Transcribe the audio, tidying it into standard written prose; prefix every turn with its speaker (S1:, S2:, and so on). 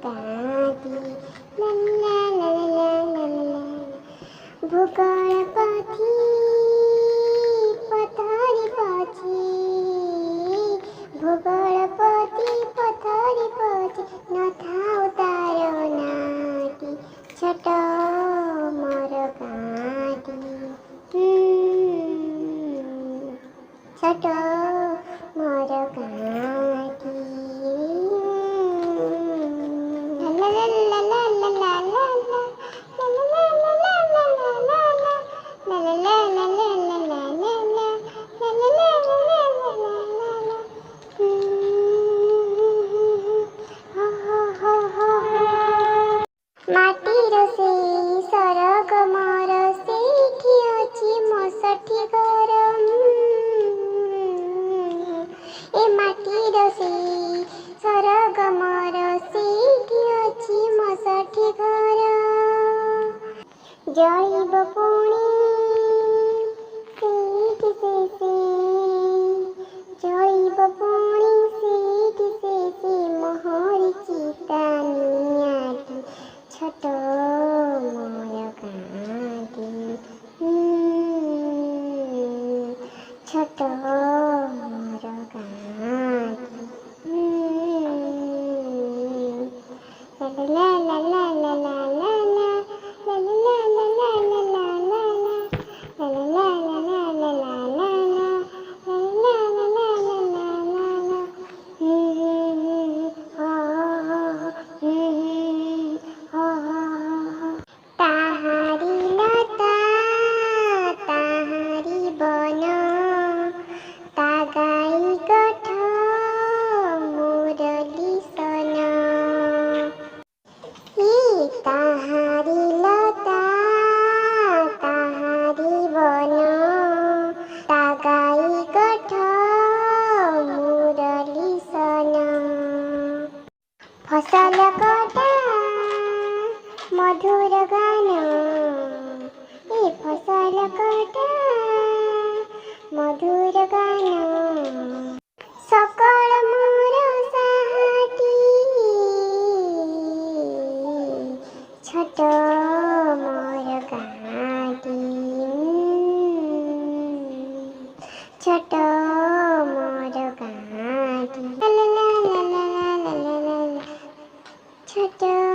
S1: गाती ला ला ला ला ला ला भूगोल पाथी पथारी पाची भूगोल पाथी पथारी पाची नथा उतारो नाटी छटो मोर गाटी छटो मोर गाटी ला ला ला ला ला ला ला माटीर से सरग मोर सेठी अछि मोसठी घर ए माटीर से सरग मोर सेठी अछि मोसठी घर जळिब पुणी सेठी से जळिब पुणी सेठी से मोहरी चिता नियाटी छटो मोर गाटी छटो मोर गाटी ला ला ला ला ला ला फसल कटा मधुर गान ए फसल कटा मधुर गान सकल मोर साहाटी छटो मोर गाटी छटो मोर गाटी ला ला ला ला ला ला ला छटो